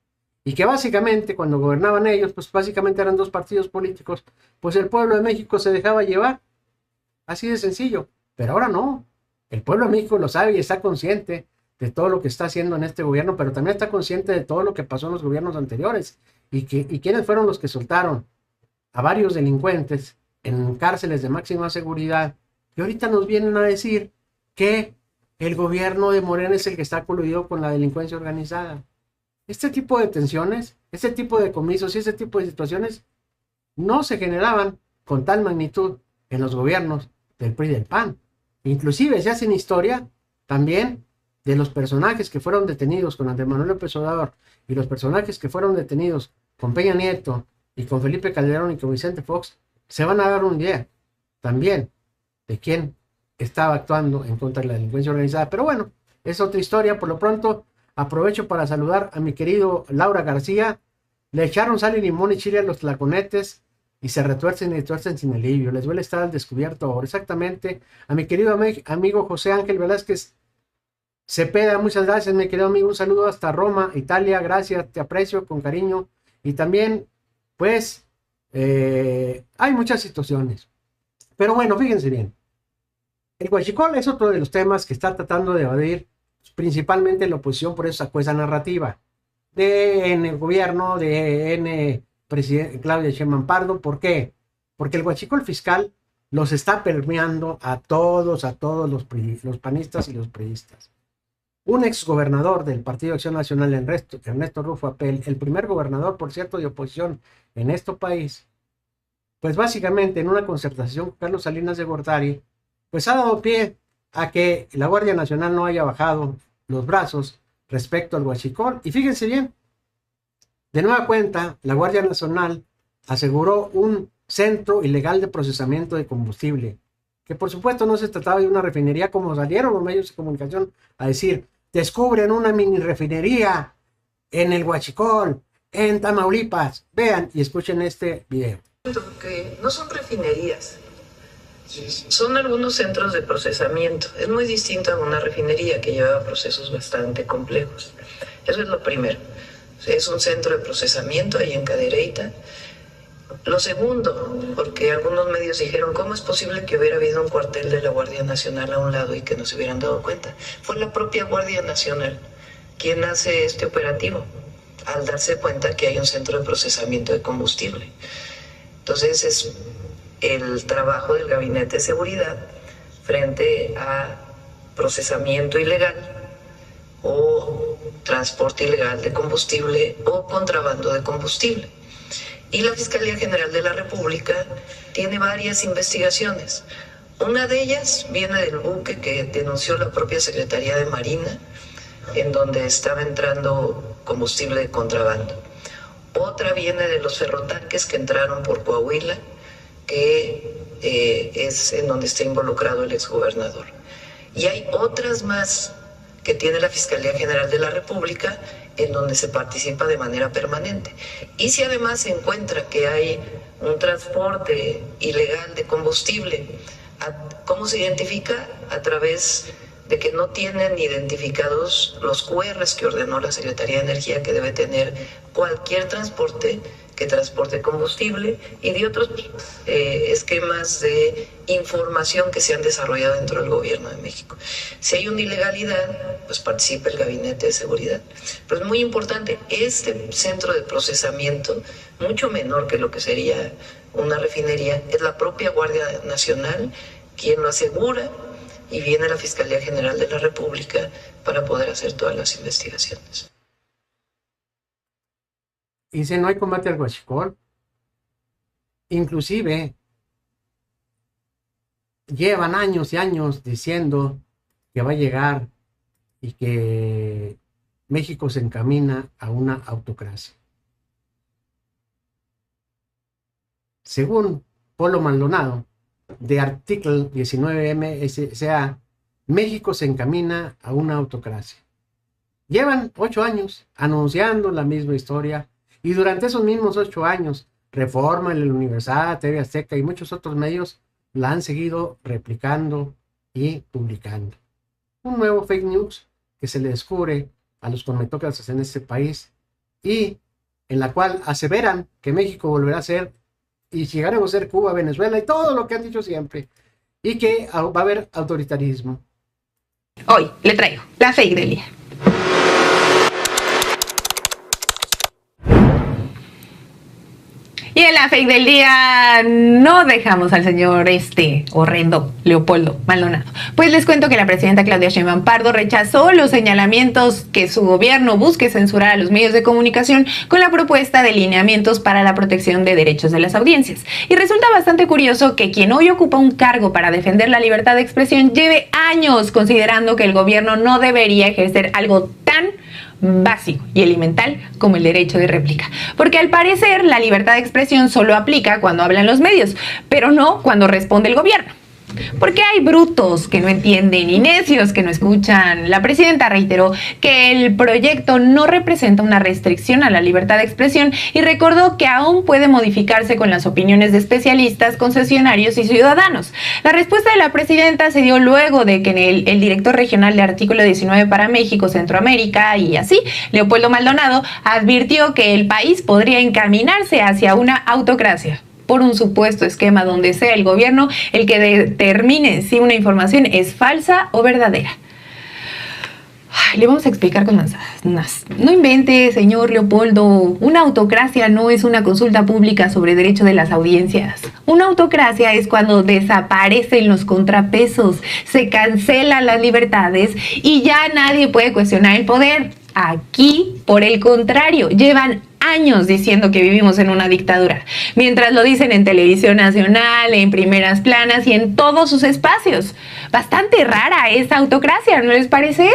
Y que básicamente cuando gobernaban ellos, pues básicamente eran dos partidos políticos, pues el pueblo de México se dejaba llevar. Así de sencillo. Pero ahora no. El pueblo de México lo sabe y está consciente de todo lo que está haciendo en este gobierno, pero también está consciente de todo lo que pasó en los gobiernos anteriores. Y quiénes fueron los que soltaron a varios delincuentes en cárceles de máxima seguridad. Y ahorita nos vienen a decir que el gobierno de Morena es el que está coludido con la delincuencia organizada. Este tipo de tensiones, este tipo de decomisos y este tipo de situaciones no se generaban con tal magnitud en los gobiernos del PRI y del PAN. Inclusive se hacen historia también de los personajes que fueron detenidos con Andrés Manuel López Obrador y los personajes que fueron detenidos con Peña Nieto y con Felipe Calderón y con Vicente Fox. Se van a dar una idea también de quién estaba actuando en contra de la delincuencia organizada. Pero bueno, es otra historia. Por lo pronto aprovecho para saludar a mi querido Laura García. Le echaron sal y limón y chile a los tlaconetes y se retuercen y tuercen sin alivio. Les duele estar al descubierto ahora. Exactamente. A mi querido amigo José Ángel Velázquez Cepeda, muchas gracias, mi querido amigo. Un saludo hasta Roma, Italia. Gracias, te aprecio con cariño. Y también, pues, hay muchas situaciones. Pero bueno, fíjense bien. El huachicol es otro de los temas que está tratando de evadir principalmente la oposición, por eso sacó esa narrativa en el gobierno de presidente Claudia Sheinbaum Pardo. ¿Por qué? Porque el huachicol fiscal los está permeando a todos los panistas y los priistas. Un exgobernador del Partido Acción Nacional, Ernesto Rufo Apel, el primer gobernador, por cierto, de oposición en este país, pues básicamente en una concertación con Carlos Salinas de Gortari, pues ha dado pie a que la Guardia Nacional no haya bajado los brazos respecto al huachicol. Y fíjense bien, de nueva cuenta, la Guardia Nacional aseguró un centro ilegal de procesamiento de combustible, que por supuesto no se trataba de una refinería como salieron los medios de comunicación a decir, descubren una mini refinería en el huachicol, en Tamaulipas. Vean y escuchen este video. Que no son refinerías, son algunos centros de procesamiento. Es muy distinto a una refinería que lleva procesos bastante complejos. Eso es lo primero. Es un centro de procesamiento ahí en Cadereyta. Lo segundo, porque algunos medios dijeron, ¿cómo es posible que hubiera habido un cuartel de la Guardia Nacional a un lado y que no se hubieran dado cuenta? Fue la propia Guardia Nacional quien hace este operativo, al darse cuenta que hay un centro de procesamiento de combustible. Entonces es el trabajo del Gabinete de Seguridad frente a procesamiento ilegal o transporte ilegal de combustible o contrabando de combustible. Y la Fiscalía General de la República tiene varias investigaciones. Una de ellas viene del buque que denunció la propia Secretaría de Marina, en donde estaba entrando combustible de contrabando. Otra viene de los ferrotanques que entraron por Coahuila, que es en donde está involucrado el exgobernador. Y hay otras más que tiene la Fiscalía General de la República, en donde se participa de manera permanente. Y si además se encuentra que hay un transporte ilegal de combustible, ¿cómo se identifica? A través de que no tienen identificados los QRs que ordenó la Secretaría de Energía que debe tener cualquier transporte que transporte combustible y de otros esquemas de información que se han desarrollado dentro del gobierno de México. Si hay una ilegalidad, pues participa el Gabinete de Seguridad. Pero es muy importante, este centro de procesamiento, mucho menor que lo que sería una refinería, es la propia Guardia Nacional quien lo asegura y viene la Fiscalía General de la República para poder hacer todas las investigaciones. Dice, no hay combate al huachicol. Inclusive, llevan años y años diciendo que va a llegar y que México se encamina a una autocracia. Según Polo Maldonado, de Artículo 19 MSA, México se encamina a una autocracia. Llevan 8 años anunciando la misma historia y durante esos mismos 8 años, Reforma, El Universal, TV Azteca y muchos otros medios la han seguido replicando y publicando. Un nuevo fake news que se le descubre a los comentócratas en este país y en la cual aseveran que México volverá a ser y llegaremos a ser Cuba, Venezuela y todo lo que han dicho siempre, y que va a haber autoritarismo. Hoy le traigo la fake del día. Y en la fake del día no dejamos al señor horrendo Leopoldo Maldonado. Pues les cuento que la presidenta Claudia Sheinbaum Pardo rechazó los señalamientos que su gobierno busque censurar a los medios de comunicación con la propuesta de lineamientos para la protección de derechos de las audiencias. Y resulta bastante curioso que quien hoy ocupa un cargo para defender la libertad de expresión lleve años considerando que el gobierno no debería ejercer algo tan básico y elemental como el derecho de réplica, porque al parecer la libertad de expresión solo aplica cuando hablan los medios, pero no cuando responde el gobierno. Porque hay brutos que no entienden y necios que no escuchan. La presidenta reiteró que el proyecto no representa una restricción a la libertad de expresión y recordó que aún puede modificarse con las opiniones de especialistas, concesionarios y ciudadanos. La respuesta de la presidenta se dio luego de que el director regional de Artículo 19 para México, Centroamérica y así, Leopoldo Maldonado, advirtió que el país podría encaminarse hacia una autocracia por un supuesto esquema donde sea el gobierno el que determine si una información es falsa o verdadera. Le vamos a explicar con manzanas. No invente, señor Leopoldo. Una autocracia no es una consulta pública sobre derecho de las audiencias. Una autocracia es cuando desaparecen los contrapesos, se cancelan las libertades y ya nadie puede cuestionar el poder. Aquí, por el contrario, llevan años diciendo que vivimos en una dictadura, mientras lo dicen en televisión nacional, en primeras planas y en todos sus espacios. Bastante rara esa autocracia, ¿no les parece?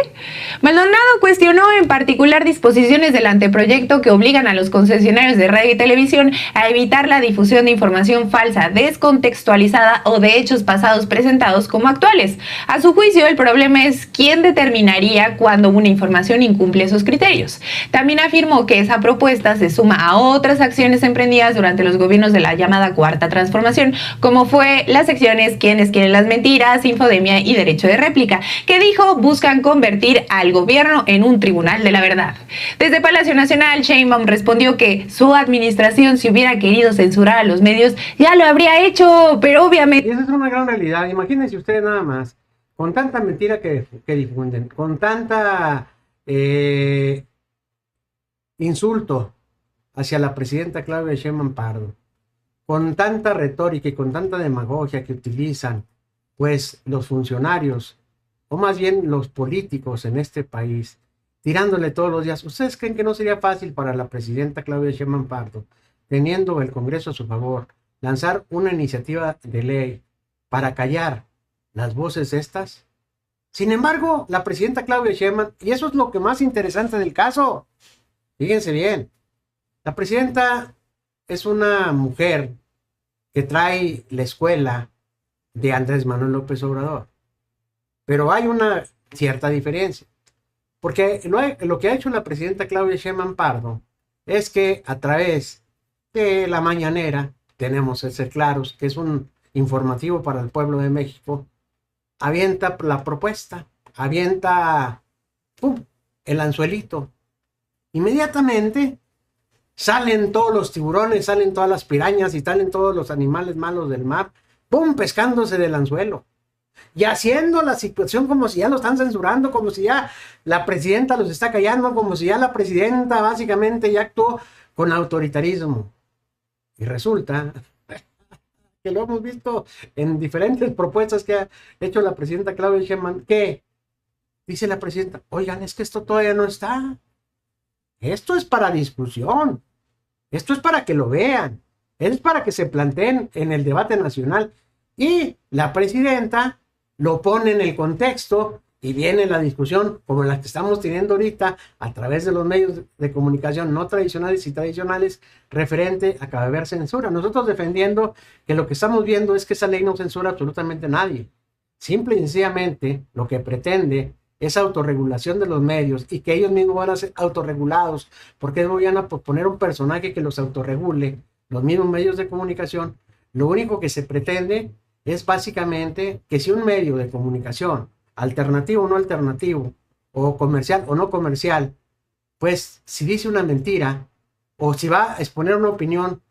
Maldonado cuestionó en particular disposiciones del anteproyecto que obligan a los concesionarios de radio y televisión a evitar la difusión de información falsa, descontextualizada o de hechos pasados presentados como actuales. A su juicio, el problema es quién determinaría cuando una información incumple esos criterios. También afirmó que esa propuesta se suma a otras acciones emprendidas durante los gobiernos de la llamada Cuarta Transformación, como fue las secciones Quienes quieren las mentiras, Infodemia y Derecho de Réplica, que dijo buscan convertir al gobierno en un tribunal de la verdad. Desde Palacio Nacional, Sheinbaum respondió que su administración, si hubiera querido censurar a los medios, ya lo habría hecho, pero obviamente... Y esa es una gran realidad. Imagínense ustedes nada más, con tanta mentira que difunden, con tanta insulto hacia la presidenta Claudia Sheinbaum Pardo, con tanta retórica y con tanta demagogia que utilizan pues los funcionarios, o más bien los políticos en este país, tirándole todos los días. ¿Ustedes creen que no sería fácil para la presidenta Claudia Sheinbaum Pardo, teniendo el Congreso a su favor, lanzar una iniciativa de ley para callar las voces estas? Sin embargo, la presidenta Claudia Sheinbaum, y eso es lo que más interesante del caso, fíjense bien, la presidenta es una mujer que trae la escuela de Andrés Manuel López Obrador. Pero hay una cierta diferencia. Porque lo que ha hecho la presidenta Claudia Sheinbaum Pardo es que a través de la mañanera, tenemos que ser claros, que es un informativo para el pueblo de México, avienta la propuesta, avienta ¡pum!, el anzuelito. Inmediatamente salen todos los tiburones, salen todas las pirañas y salen todos los animales malos del mar, ¡pum!, pescándose del anzuelo. Y haciendo la situación como si ya lo están censurando, como si ya la presidenta los está callando, como si ya la presidenta básicamente ya actuó con autoritarismo. Y resulta que lo hemos visto en diferentes propuestas que ha hecho la presidenta Claudia Sheinbaum, que dice la presidenta, oigan, es que esto todavía no está. Esto es para discusión. Esto es para que lo vean. Es para que se planteen en el debate nacional. Y la presidenta lo pone en el contexto y viene la discusión como la que estamos teniendo ahorita a través de los medios de comunicación no tradicionales y tradicionales referente a que va a haber censura. Nosotros defendiendo que lo que estamos viendo es que esa ley no censura absolutamente a nadie. Simple y sencillamente lo que pretende es autorregulación de los medios y que ellos mismos van a ser autorregulados porque van a poner un personaje que los autorregule, los mismos medios de comunicación. Lo único que se pretende es básicamente que si un medio de comunicación alternativo o no alternativo, o comercial o no comercial, pues si dice una mentira o si va a exponer una opinión,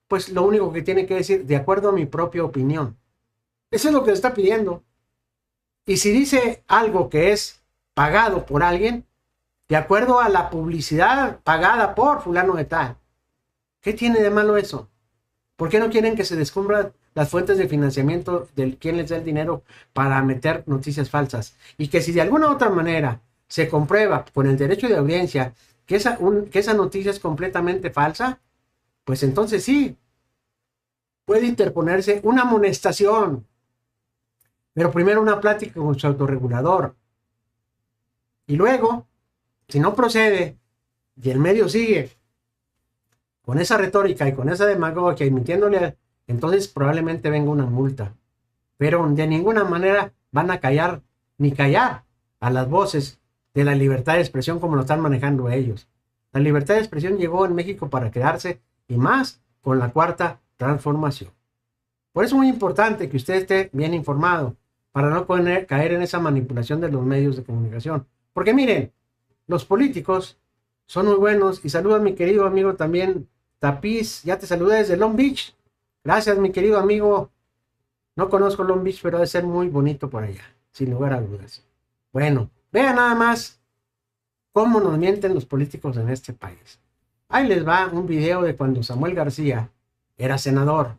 pues lo único que tiene que decir, de acuerdo a mi propia opinión. Eso es lo que se está pidiendo. Y si dice algo que es pagado por alguien, de acuerdo a la publicidad pagada por fulano de tal, ¿qué tiene de malo eso? ¿Por qué no quieren que se descubran las fuentes de financiamiento de quién les da el dinero para meter noticias falsas? Y que si de alguna otra manera se comprueba con el derecho de audiencia que esa noticia es completamente falsa, pues entonces sí, puede interponerse una amonestación. Pero primero una plática con su autorregulador. Y luego, si no procede y el medio sigue con esa retórica y con esa demagogia y mintiéndole, entonces probablemente venga una multa. Pero de ninguna manera van a callar ni callar a las voces de la libertad de expresión como lo están manejando ellos. La libertad de expresión llegó en México para quedarse y más con la Cuarta Transformación. Por eso es muy importante que usted esté bien informado para no caer en esa manipulación de los medios de comunicación. Porque miren, los políticos son muy buenos y saludo a mi querido amigo también Tapiz, ya te saludé desde Long Beach. Gracias, mi querido amigo. No conozco Long Beach, pero debe ser muy bonito por allá, sin lugar a dudas. Bueno, vean nada más cómo nos mienten los políticos en este país. Ahí les va un video de cuando Samuel García era senador.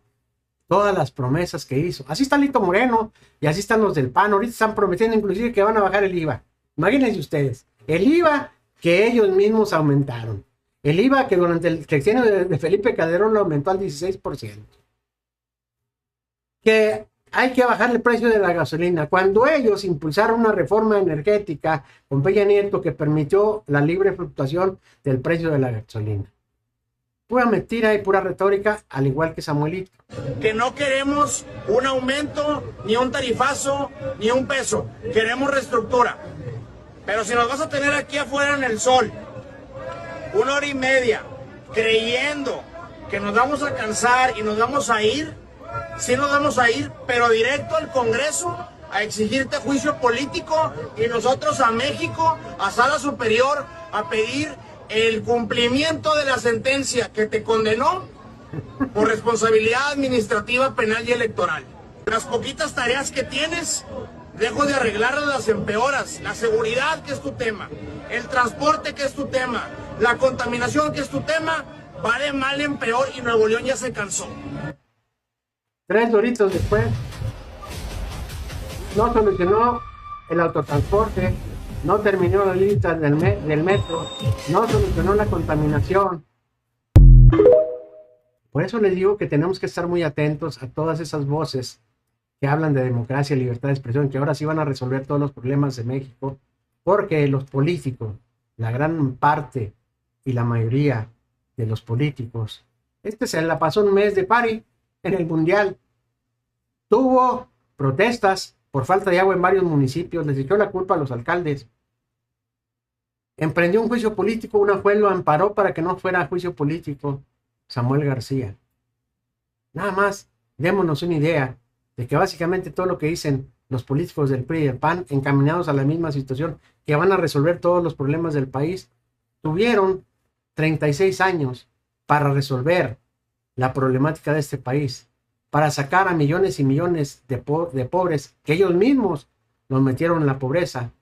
Todas las promesas que hizo. Así está Lito Moreno y así están los del PAN. Ahorita están prometiendo inclusive que van a bajar el IVA. Imagínense ustedes, el IVA que ellos mismos aumentaron. El IVA que durante el sexenio de Felipe Calderón lo aumentó al 16%. Que hay que bajar el precio de la gasolina. Cuando ellos impulsaron una reforma energética con Peña Nieto que permitió la libre fluctuación del precio de la gasolina. Pura mentira y pura retórica, al igual que Samuelito. Que no queremos un aumento, ni un tarifazo, ni un peso. Queremos reestructura. Pero si nos vas a tener aquí afuera en el sol, 1 hora y media, creyendo que nos vamos a cansar y nos vamos a ir, sí nos vamos a ir, pero directo al Congreso a exigirte juicio político y nosotros a México, a Sala Superior, a pedir el cumplimiento de la sentencia que te condenó por responsabilidad administrativa, penal y electoral. Las poquitas tareas que tienes, dejo de arreglarlas, las empeoras. La seguridad, que es tu tema, el transporte, que es tu tema, la contaminación, que es tu tema, va de mal en peor y Nuevo León ya se cansó. 3 doritos después, no solucionó el autotransporte, no terminó las listas del metro, no solucionó la contaminación. Por eso les digo que tenemos que estar muy atentos a todas esas voces que hablan de democracia y libertad de expresión, que ahora sí van a resolver todos los problemas de México, porque los políticos, la gran parte y la mayoría de los políticos, se la pasó un mes de party en el Mundial. Tuvo protestas por falta de agua en varios municipios, les echó la culpa a los alcaldes. Emprendió un juicio político, una juez lo amparó para que no fuera juicio político, Samuel García. Nada más, démonos una idea de que básicamente todo lo que dicen los políticos del PRI y del PAN, encaminados a la misma situación, que van a resolver todos los problemas del país, tuvieron 36 años para resolver la problemática de este país, para sacar a millones y millones de pobres, que ellos mismos los metieron en la pobreza,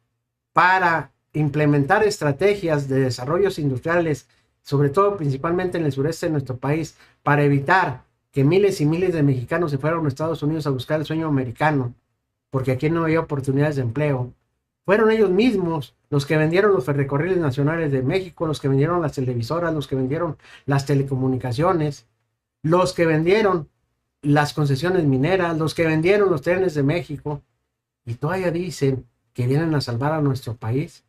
para implementar estrategias de desarrollos industriales, sobre todo principalmente en el sureste de nuestro país, para evitar que miles y miles de mexicanos se fueran a Estados Unidos a buscar el sueño americano, porque aquí no había oportunidades de empleo. Fueron ellos mismos los que vendieron los ferrocarriles nacionales de México, los que vendieron las televisoras, los que vendieron las telecomunicaciones, los que vendieron las concesiones mineras, los que vendieron los trenes de México, y todavía dicen que vienen a salvar a nuestro país.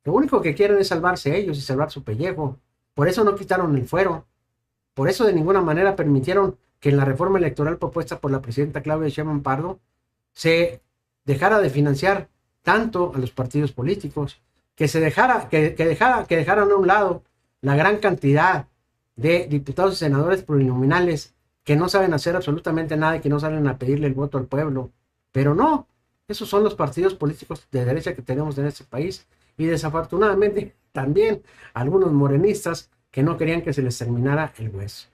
Lo único que quieren es salvarse ellos y salvar su pellejo. Por eso no quitaron el fuero. Por eso de ninguna manera permitieron que en la reforma electoral propuesta por la presidenta Claudia Sheinbaum Pardo se dejara de financiar tanto a los partidos políticos, que se dejaran a un lado la gran cantidad de diputados y senadores plurinominales que no saben hacer absolutamente nada y que no salen a pedirle el voto al pueblo. Pero no, esos son los partidos políticos de derecha que tenemos en este país, y desafortunadamente también algunos morenistas que no querían que se les terminara el hueso.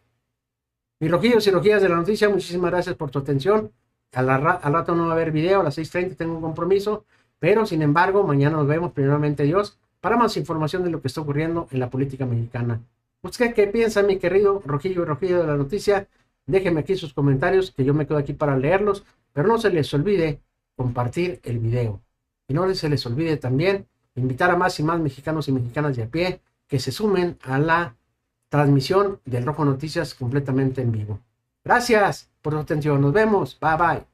Mis rojillos y rojillas de la noticia, muchísimas gracias por tu atención. Al rato no va a haber video, a las 6:30 tengo un compromiso, pero sin embargo mañana nos vemos, primeramente Dios, para más información de lo que está ocurriendo en la política mexicana. ¿Usted qué piensa, mi querido rojillo y rojillo de la noticia? Déjenme aquí sus comentarios, que yo me quedo aquí para leerlos, pero no se les olvide compartir el video. Y no se les olvide también invitar a más y más mexicanos y mexicanas de a pie que se sumen a la transmisión del Rojo Noticias completamente en vivo. Gracias por su atención. Nos vemos. Bye bye.